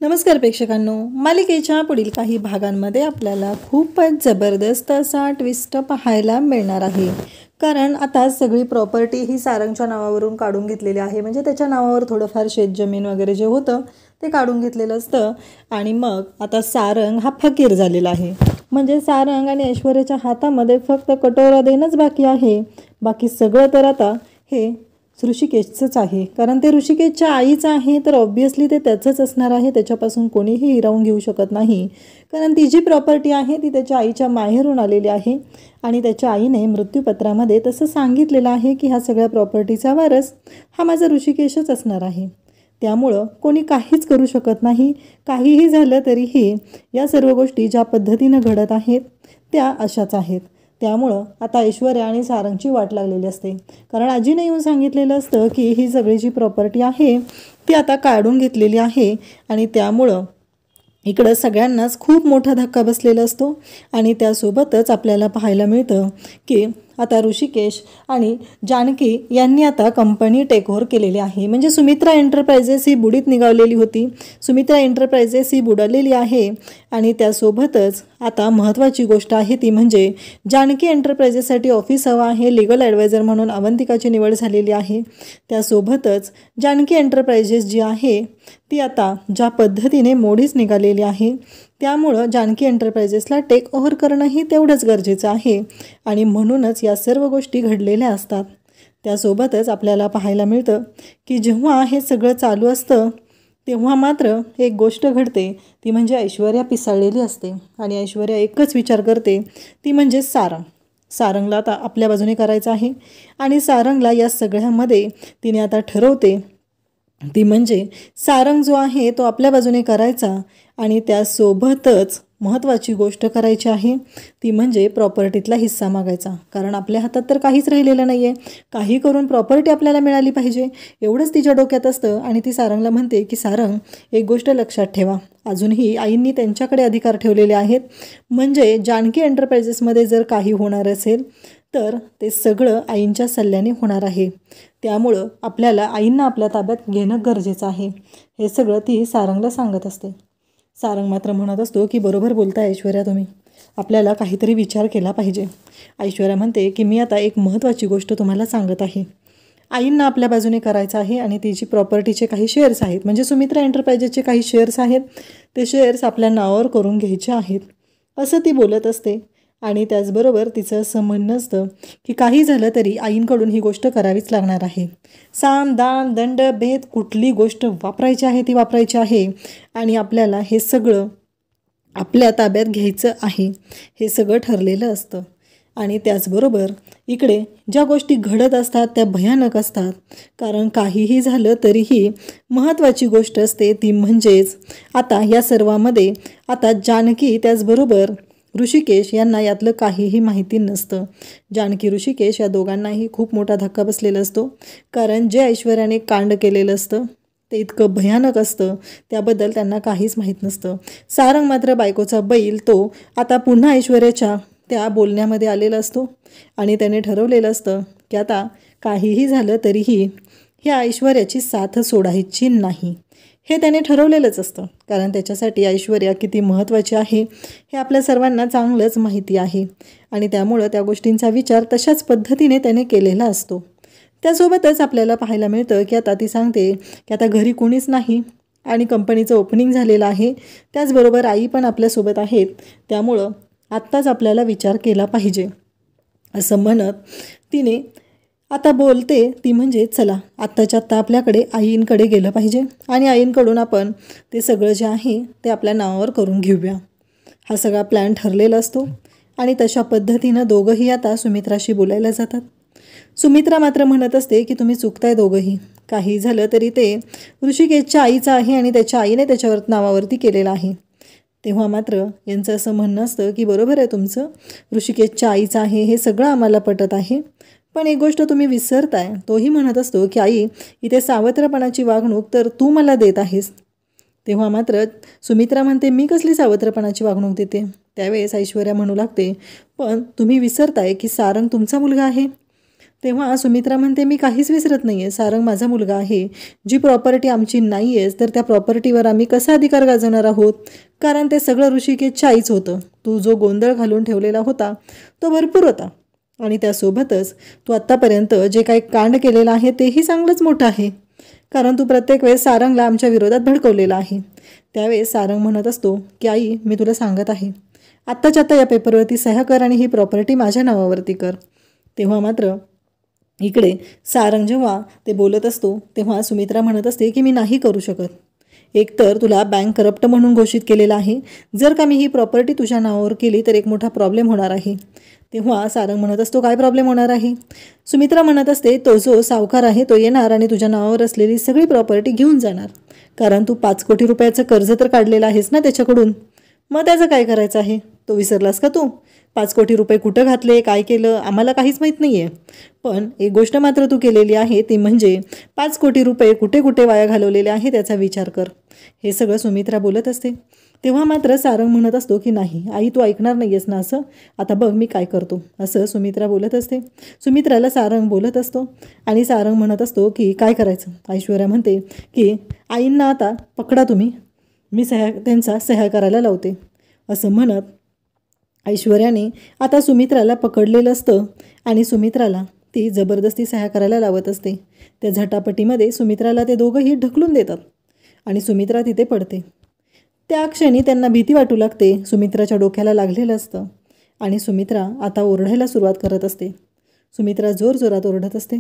नमस्कार प्रेक्षकांनो, मालिकेच्या पुढील काही भागांमध्ये आपल्याला खूपच जबरदस्त असा ट्विस्ट पाहायला मिळणार आहे. कारण आता सगळी प्रॉपर्टी ही सारंगच्या नावावरून काढून घेतलेली आहे. म्हणजे त्याच्या नावावर थोडंफार शेतजमीन वगैरे जे होतं ते काढून घेतलेलं असतं आणि मग आता सारंग हा फकीर झालेला आहे. म्हणजे सारंग आणि ऐश्वर्याच्या हातामध्ये फक्त कटोरा देणंच बाकी आहे. बाकी सगळं तर आता हे ऋषिकेशचंच आहे. कारण ते ऋषिकेशच्या आईचं आहे, तर ऑब्व्हियसली ते त्याचंच असणार आहे. त्याच्यापासून कोणीही हिरावून घेऊ शकत नाही. कारण ती जी प्रॉपर्टी आहे ती त्याच्या आईच्या माहेरून आलेली आहे आणि त्याच्या आईने मृत्यूपत्रामध्ये तसं सांगितलेलं आहे की ह्या सगळ्या प्रॉपर्टीचा वारस हा माझा ऋषिकेशच असणार आहे. त्यामुळं कोणी काहीच करू शकत नाही. काहीही झालं तरीही या सर्व गोष्टी ज्या पद्धतीनं घडत आहेत त्या अशाच आहेत. त्यामुळं आता ऐश्वर्या आणि सारंगची वाट लागलेली असते. कारण आजीने येऊन सांगितलेलं असतं की ही सगळी जी प्रॉपर्टी आहे ती आता काढून घेतलेली आहे आणि त्यामुळं इकडं सगळ्यांनाच खूप मोठा धक्का बसलेला असतो. आणि त्यासोबतच आपल्याला पाहायला मिळतं की आता ऋषिकेश आणि जानकी यांनी आता कंपनी टेक ओव्हर केलेली आहे. म्हणजे सुमित्रा एंटरप्राइजेस ही बुडीत निघालेली होती. सुमित्रा एंटरप्राइजेस ही बुडालेली आहे आणि त्यासोबतच आता महत्त्वाची गोष्ट आहे ती म्हणजे जानकी एंटरप्राइजेससाठी ऑफिस हवं आहे. लीगल ॲडवायझर म्हणून अवंतिकाची निवड झालेली आहे. त्यासोबतच जानकी एंटरप्राइजेस जी आहे ती आता ज्या पद्धतीने मोडीच निघालेली आहे त्यामुळं जानकी एंटरप्राइजेसला टेक ओव्हर करणंही तेवढंच गरजेचं आहे आणि म्हणूनच या सर्व गोष्टी घडलेल्या असतात. त्यासोबतच आपल्याला पाहायला मिळतं की जेव्हा हे सगळं चालू असतं तेव्हा मात्र एक गोष्ट घडते, ती म्हणजे ऐश्वर्या पिसाळलेली असते आणि ऐश्वर्या एकच विचार करते, ती म्हणजे सारंगला आता आपल्या बाजूने करायचं आहे. आणि सारंगला या सगळ्यामध्ये तिने आता ठरवते ती म्हणजे सारंग जो आहे तो आपल्या बाजूने करायचा आणि त्यासोबतच महत्त्वाची गोष्ट करायची आहे ती म्हणजे प्रॉपर्टीतला हिस्सा मागायचा. कारण आपल्या हातात तर काहीच राहिलेलं नाही आहे. काही करून प्रॉपर्टी आपल्याला मिळाली पाहिजे एवढंच तिच्या डोक्यात असतं. आणि ती सारंगला म्हणते की सारंग, एक गोष्ट लक्षात ठेवा, अजूनही आईंनी त्यांच्याकडे अधिकार ठेवलेले आहेत. म्हणजे जानकी एंटरप्राइजेसमध्ये जर काही होणार असेल तर ते सगळं आईंच्या सल्ल्याने होणार आहे. त्यामुळं आपल्याला आईंना आपल्या ताब्यात घेणं गरजेचं आहे. हे सगळं ती सारंगला सांगत असते. सारंग मात्र म्हणत असतो की बरोबर बोलताय ऐश्वर्या तुम्ही, आपल्याला काहीतरी विचार केला पाहिजे. ऐश्वर्या म्हणते की मी आता एक महत्त्वाची गोष्ट तुम्हाला सांगत आहे. आईंना आपल्या बाजूने करायचं आहे आणि ती जी प्रॉपर्टीचे काही शेअर्स आहेत म्हणजे सुमित्रा एंटरप्राइजेसचे काही शेअर्स आहेत ते शेअर्स आपल्या नावावर करून घ्यायचे आहेत असं ती बोलत असते. आणि त्याचबरोबर तिचं असं म्हणणं असतं की काही झालं तरी आईंकडून ही गोष्ट करावीच लागणार आहे. साम दाम दंड भेद कुठली गोष्ट वापरायची आहे ती वापरायची आहे आणि आपल्याला हे सगळं आपल्या ताब्यात घ्यायचं आहे. हे सगळं ठरलेलं असतं. आणि त्याचबरोबर इकडे ज्या गोष्टी घडत असतात त्या भयानक असतात. कारण काहीही झालं तरीही महत्त्वाची गोष्ट असते ती म्हणजेच आता या सर्वामध्ये आता जानकी त्याचबरोबर ऋषिकेश यांना यातलं काहीही माहिती नसतं. जानकी ऋषिकेश या दोघांनाही खूप मोठा धक्का बसलेला असतो. कारण जे ऐश्वर्याने कांड केलेलं असतं ते इतकं भयानक असतं त्याबद्दल त्यांना काहीच माहीत नसतं. सारंग मात्र बायकोचा बैल तो आता पुन्हा ऐश्वर्याच्या त्या बोलण्यामध्ये आलेला असतो आणि त्याने ठरवलेलं असतं की आता काहीही झालं तरीही ह्या ऐश्वर्याची साथ सोडायची नाही. हे त्याने ठरवलेलंच असतं. कारण त्याच्यासाठी ऐश्वर्या किती महत्त्वाची आहे हे आपल्या सर्वांना चांगलंच माहिती आहे आणि त्यामुळं त्या गोष्टींचा विचार तशाच पद्धतीने त्याने केलेला असतो. त्यासोबतच आपल्याला पाहायला मिळतं की आता ती सांगते की आता घरी कोणीच नाही आणि कंपनीचं ओपनिंग झालेलं आहे. त्याचबरोबर आई पण आपल्यासोबत आहेत. त्यामुळं आत्ताच आपल्याला विचार केला पाहिजे असं म्हणत तिने आता बोलते ती म्हणजे चला आत्ताच्या आत्ता आपल्याकडे आईंकडे गेलं पाहिजे आणि आईंकडून आपण ते सगळं जे आहे ते आपल्या नावावर करून घेऊया. हा सगळा प्लॅन ठरलेला असतो आणि तशा पद्धतीनं दोघंही आता सुमित्राशी बोलायला जातात. सुमित्रा मात्र म्हणत असते की तुम्ही चुकताय दोघंही. काही झालं तरी ते ऋषिकेशच्या आईचं आहे आणि त्याच्या आईने त्याच्यावर नावावरती केलेलं आहे. तेव्हा मात्र यांचं असं म्हणणं असतं की बरोबर आहे तुमचं, ऋषिकेशच्या आईचं आहे हे सगळं आम्हाला पटत आहे. पण एक गोष्ट तुम्ही विसरताय. तोही म्हणत असतो की आई, इथे सावत्रपणाची वागणूक तर तू मला देत आहेस. तेव्हा मात्र सुमित्रा म्हणते मी कसली सावत्रपणाची वागणूक देते. त्यावेळेस ऐश्वर्या म्हणू लागते पण तुम्ही विसरताय की सारंग तुमचा मुलगा आहे. तेव्हा सुमित्रा म्हणते, मी काहीच विसरत नाही आहे. सारंग माझा मुलगा आहे. जी प्रॉपर्टी आमची नाही आहे तर त्या प्रॉपर्टीवर आम्ही कसा अधिकार गाजवणार आहोत? कारण ते सगळं ऋषिकेशच्या आईच होतं. तू जो गोंधळ घालून ठेवलेला होता तो भरपूर होता आणि त्यासोबतच तू आत्तापर्यंत जे काही कांड केलेलं आहे तेही चांगलंच मोठं आहे. कारण तू प्रत्येक वेळेस सारंगला आमच्या विरोधात भडकवलेला आहे. त्यावेळेस सारंग म्हणत असतो की आई, मी तुला सांगत आहे, आत्ताच्या आत्ता या पेपरवरती सह्या कर आणि ही प्रॉपर्टी माझ्या नावावरती कर. तेव्हा मात्र इकडे सारंग जेव्हा ते बोलत असतो तेव्हा सुमित्रा म्हणत असते की मी नाही करू शकत. एकतर तुला बँक करप्ट म्हणून घोषित केलेलं आहे. जर का मी ही प्रॉपर्टी तुझ्या नावावर केली तर एक मोठा प्रॉब्लेम होणार आहे. तेव्हा सारंग म्हणत असतो, काय प्रॉब्लेम होणार आहे? सुमित्रा म्हणत असते, तो जो सावकार आहे तो येणार आणि तुझ्या नावावर असलेली सगळी प्रॉपर्टी घेऊन जाणार. कारण तू 5 कोटी रुपयाचं कर्ज तर काढलेलं आहेस ना त्याच्याकडून. मग त्याचं काय करायचं आहे? तो विसरलास का तू? 5 कोटी रुपये कुठं घातले, काय केलं, आम्हाला काहीच माहीत नाही आहे. पण एक गोष्ट मात्र तू केलेली आहे ती म्हणजे 5 कोटी रुपये कुठे कुठे वाया घालवलेले आहे त्याचा विचार कर. हे सगळं सुमित्रा बोलत असते. तेव्हा मात्र सारंग म्हणत असतो की नाही आई, तू ऐकणार नाही आहेस ना असं, आता बघ मी काय करतो, असं सुमित्रा बोलत असते. सुमित्राला सारंग बोलत असतो आणि सारंग म्हणत असतो की काय करायचं? ऐश्वर्या म्हणते की आईंना आता पकडा तुम्ही, मी त्यांचा सह्या करायला लावते. असं म्हणत ऐश्वर्याने आता सुमित्राला पकडलेलं असतं आणि सुमित्राला ती जबरदस्ती सह्या करायला लावत असते. त्या झटापटीमध्ये सुमित्राला ते दोघंही ढकलून देतात आणि सुमित्रा तिथे पडते. त्या क्षणी त्यांना भीती वाटू लागते. सुमित्राच्या डोक्याला लागलेलं असतं आणि सुमित्रा आता ओरडायला सुरुवात करत असते. सुमित्रा जोरजोरात ओरडत असते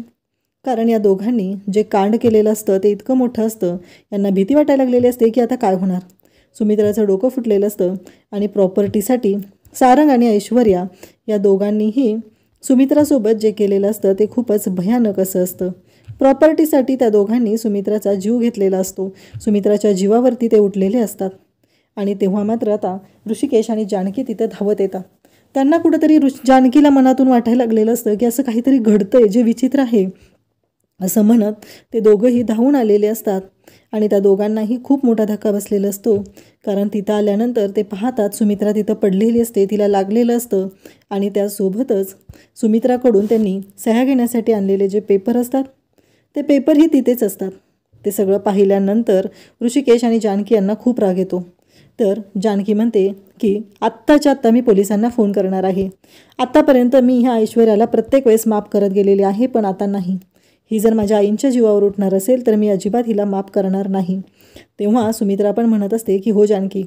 कारण या दोघांनी जे कांड केलेलं असतं ते इतकं मोठं असतं. यांना भीती वाटायला लागलेली असते की आता काय होणार. सुमित्राचं डोकं फुटलेलं असतं आणि प्रॉपर्टीसाठी सारंग आणि ऐश्वर्या या दोघांनीही सुमित्रासोबत जे केलेलं असतं ते खूपच भयानक असं असतं. प्रॉपर्टीसाठी त्या दोघांनी सुमित्राचा जीव घेतलेला असतो. सुमित्राच्या जीवावरती ते उठलेले असतात आणि तेव्हा मात्र आता ऋषिकेश आणि जानकी तिथे धावत येतात. त्यांना कुठंतरी जानकीला मनातून वाटायला लागलेलं असतं की असं काहीतरी घडतंय जे विचित्र आहे. असं म्हणत ते दोघंही धावून आलेले असतात आणि त्या दोघांनाही खूप मोठा धक्का बसलेला असतो. कारण तिथं आल्यानंतर ते पाहतात सुमित्रा तिथं पडलेली असते, तिला लागलेलं असतं आणि त्यासोबतच सुमित्राकडून त्यांनी सह्या घेण्यासाठी आणलेले जे पेपर असतात ते पेपरही तिथेच असतात. ते सगळं पाहिल्यानंतर ऋषिकेश आणि जानकी यांना खूप राग येतो. तर जानकी म्हणते की आत्ताच्या आत्ता मी पोलिसांना फोन करणार आहे. आत्तापर्यंत मी ह्या ऐश्वर्याला प्रत्येक वेळेस माफ करत गेलेले आहे, पण आता नाही. ही जर माझ्या आईंच्या जीवावर उठणार असेल तर मी अजिबात हिला माफ करणार नाही. तेव्हा सुमित्रा पण म्हणत असते की हो जानकी,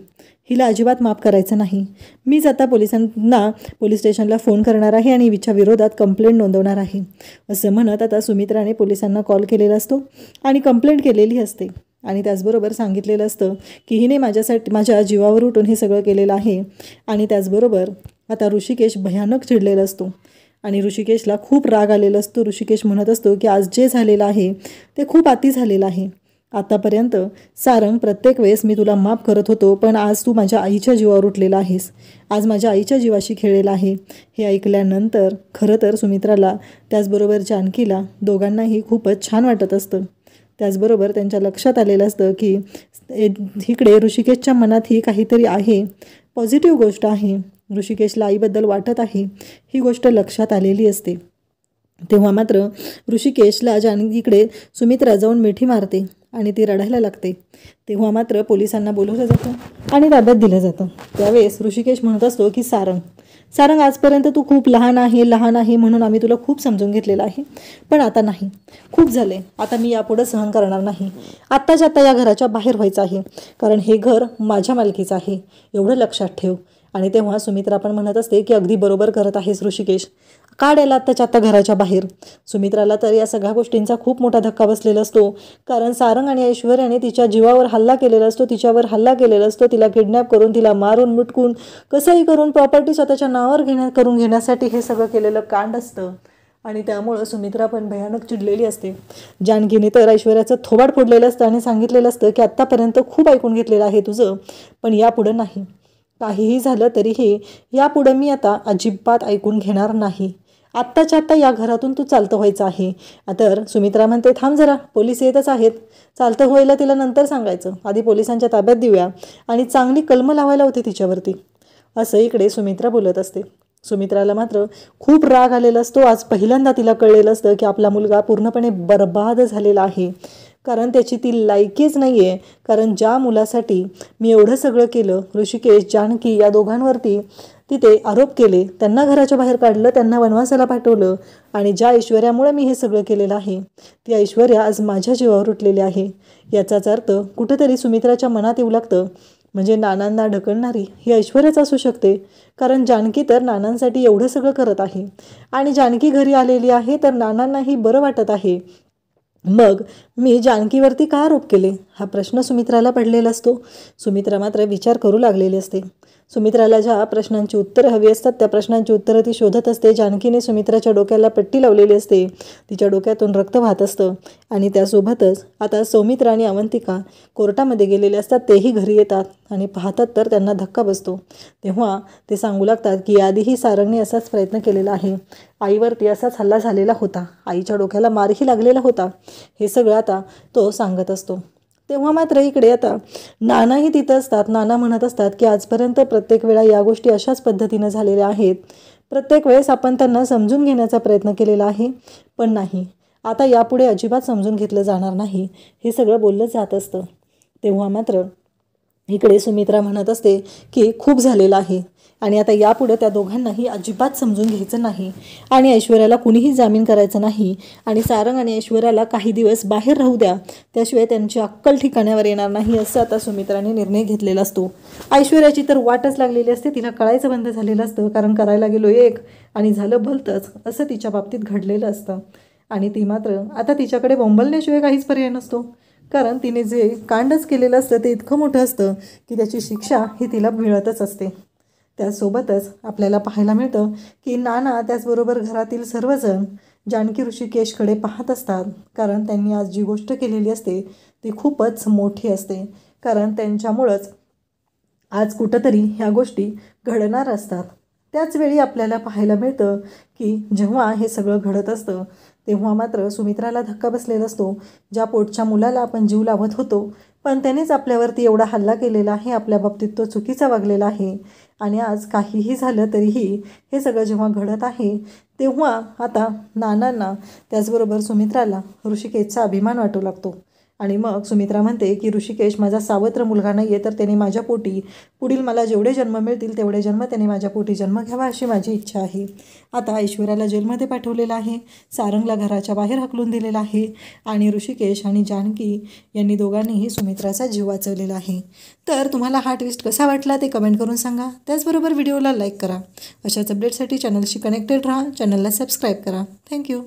हिला अजिबात माफ करायचं नाही. मीच आता पोलीस स्टेशनला फोन करणार आहे आणि हिच्या विरोधात कंप्लेंट नोंदवणार आहे. असं म्हणत आता सुमित्राने पोलिसांना कॉल केलेला असतो आणि कंप्लेंट केलेली असते आणि त्याचबरोबर सांगितलेलं असतं की हिने माझ्या जीवावर उठून हे सगळं केलेलं आहे. आणि त्याचबरोबर आता ऋषिकेश भयानक चिडलेला असतो आणि ऋषिकेशला खूप राग आलेला असतो. ऋषिकेश म्हणत असतो की आज जे झालेलं आहे ते खूप अति झालेलं आहे. आतापर्यंत सारंग प्रत्येक वेळेस मी तुला माफ करत होतो, पण आज तू माझ्या आईच्या जीवावर उठलेला आहेस. आज माझ्या आईच्या जीवाशी खेळलेला आहे. हे ऐकल्यानंतर खरं तर सुमित्राला त्याचबरोबर जानकीला दोघांनाही खूपच छान वाटत असतं. त्याचबरोबर त्यांच्या लक्षात आलेलं असतं की इकडे ऋषिकेशच्या मनातही काहीतरी आहे, पॉझिटिव्ह गोष्ट आहे, ऋषिकेशला आईबद्दल वाटत आहे, ही गोष्ट लक्षात आलेली असते. तेव्हा मात्र ऋषिकेशला इकडे सुमित्रा जाऊन मिठी मारते आणि ती रडायला लागते. तेव्हा मात्र पोलिसांना बोलवलं जातं आणि ताब्यात दिलं जातं. त्यावेळेस ऋषिकेश म्हणत असतो की सारंग आजपर्यंत तू खूप लहान आहे म्हणून आम्ही तुला खूप समजून घेतलेलं आहे, पण आता नाही, खूप झाले. आता मी यापुढे सहन करणार नाही. आत्ताच्या आत्ता या घराच्या बाहेर व्हायचं आहे, कारण हे घर माझ्या मालकीचं आहे, एवढं लक्षात ठेव. आणि तेव्हा सुमित्रा पण म्हणत असते की अगदी बरोबर करत आहेस ऋषिकेश, काढायला आत्ताच्या आत्ता घराच्या बाहेर. सुमित्राला तर या सगळ्या गोष्टींचा खूप मोठा धक्का बसलेला असतो. कारण सारंग आणि ऐश्वर्याने तिच्या जीवावर हल्ला केलेला असतो, तिच्यावर हल्ला केलेला असतो. तिला किडनॅप करून, तिला मारून मुटकून, कसंही करून प्रॉपर्टी स्वतःच्या नावावर करून घेण्यासाठी हे सगळं केलेलं कांड असतं. आणि त्यामुळं सुमित्रा पण भयानक चिडलेली असते. जानकीने तर ऐश्वर्याचं थोबाड फोडलेलं असतं आणि सांगितलेलं असतं की आत्तापर्यंत खूप ऐकून घेतलेलं आहे तुझं, पण यापुढं नाही. काहीही झालं तरीही यापुढं मी आता अजिबात ऐकून घेणार नाही. आत्ताच्या आत्ता या घरातून तू चालतं व्हायचं आहे. तर सुमित्रा म्हणते थांब जरा, पोलीस येतच आहेत, चालतं व्हायला तिला नंतर सांगायचं, आधी पोलिसांच्या ताब्यात देऊया आणि चांगली कलम लावायला होती तिच्यावरती, असं इकडे सुमित्रा बोलत असते. सुमित्राला मात्र खूप राग आलेला असतो. आज पहिल्यांदा तिला कळलेलं असतं की आपला मुलगा पूर्णपणे बर्बाद झालेला आहे, कारण त्याची ती लायकीच नाही आहे. कारण ज्या मुलासाठी मी एवढं सगळं केलं, ऋषिकेश, जानकी या दोघांवरती तिथे आरोप केले, त्यांना घराच्या बाहेर काढलं, त्यांना वनवासाला पाठवलं, आणि ज्या ऐश्वर्यामुळे मी हे सगळं केलेलं आहे ती ऐश्वर्या आज माझ्या जीवावर उठलेली आहे. याचाच अर्थ कुठेतरी सुमित्राच्या मनात येऊ लागतं, म्हणजे नानांना ढकलणारी ही ऐश्वर्याच असू शकते. कारण जानकी तर नानांसाठी एवढं सगळं करत आहे, आणि जानकी घरी आलेली आहे तर नानांनाही बरं वाटत आहे. मग मी जानकीवरती का आरोप केले, हा प्रश्न सुमित्राला पडलेला असतो. सुमित्रा मात्र विचार करू लागलेली असते. सुमित्राला ज्या प्रश्नांची उत्तरं हवी असतात त्या प्रश्नांची उत्तरं ती शोधत असते. जानकीने सुमित्राच्या डोक्याला पट्टी लावलेली असते, तिच्या डोक्यातून रक्त वाहत असतं. आणि त्यासोबतच आता सौमित्र आणि अवंतिका कोर्टामध्ये गेलेले असतात. तेही घरी येतात आणि पाहतात तर त्यांना धक्का बसतो. तेव्हा ते सांगू लागतात की आधीही सारंगने असाच प्रयत्न केलेला आहे, आईवरती असाच हल्ला झालेला होता, आईच्या डोक्याला मारही लागलेला होता, हे सगळं आता तो सांगत असतो. तेव्हा मात्र इकडे आता नानाही तिथं असतात. नाना म्हणत असतात की आजपर्यंत प्रत्येक वेळा या गोष्टी अशाच पद्धतीनं झालेल्या आहेत, प्रत्येक वेळेस आपण त्यांना समजून घेण्याचा प्रयत्न केलेला आहे, पण नाही, आता यापुढे अजिबात समजून घेतलं जाणार नाही, हे सगळं बोललं जात असतं. तेव्हा मात्र इकडे सुमित्रा म्हणत असते की खूप झालेलं आहे आणि आता यापुढे त्या दोघांनाही अजिबात समजून घ्यायचं नाही, आणि ऐश्वर्याला कुणीही जामीन करायचं नाही, आणि सारंग आणि ऐश्वर्याला काही दिवस बाहेर राहू द्या, त्याशिवाय त्यांची अक्कल ठिकाण्यावर येणार नाही, असं आता सुमित्राने निर्णय घेतलेला असतो. ऐश्वर्याची तर वाटच लागलेली असते, तिला कळायचं बंद झालेलं असतं, कारण करायला गेलो एक आणि झालं भलतंच, असं तिच्या बाबतीत घडलेलं असतं. आणि ती मात्र आता तिच्याकडे बोंबलण्याशिवाय काहीच पर्याय नसतो, कारण तिने जे कांडच केलेलं असतं ते इतकं मोठं असतं की त्याची शिक्षा ही तिला मिळतच असते. त्यासोबतच आपल्याला पाहायला मिळतं की नाना त्याचबरोबर घरातील सर्वजण जानकी ऋषिकेशकडे पाहत असतात, कारण त्यांनी आज जी गोष्ट केलेली असते ती खूपच मोठी असते, कारण त्यांच्यामुळंच आज कुठंतरी ह्या गोष्टी घडणार असतात. त्याचवेळी आपल्याला पाहायला मिळतं की जेव्हा हे सगळं घडत असतं तेव्हा मात्र सुमित्राला धक्का बसलेला असतो. ज्या पोटच्या मुलाला आपण जीव लावत होतो, पण त्यानेच आपल्यावरती एवढा हल्ला केलेला आहे, आपल्या बाबतीत तो चुकीचा वागलेला आहे, आणि आज काहीही झालं तरीही हे सगळं जेव्हा घडत आहे तेव्हा आता नानांना त्याचबरोबर सुमित्राला ऋषिकेशचा अभिमान वाटू लागतो. आणि मग सुमित्रा म्हणते की ऋषिकेश माझा सावत्र मुलगा नाही आहे, तर त्याने माझ्या पोटी पुढील मला जेवढे जन्म मिळतील तेवढे जन्म त्याने माझ्या पोटी जन्म घ्यावा अशी माझी इच्छा आहे. आता ऐश्वर्याला जेलमध्ये पाठवलेलं आहे, सारंगला घराच्या बाहेर हकलून दिलेलं आहे, आणि ऋषिकेश आणि जानकी यांनी दोघांनीही सुमित्राचा जीव वाचवलेला आहे. तर तुम्हाला हा ट्विस्ट कसा वाटला ते कमेंट करून सांगा. त्याचबरोबर व्हिडिओला लाईक करा. अशाच अपडेटसाठी चॅनलशी कनेक्टेड राहा, चॅनलला सबस्क्राईब करा. थँक्यू.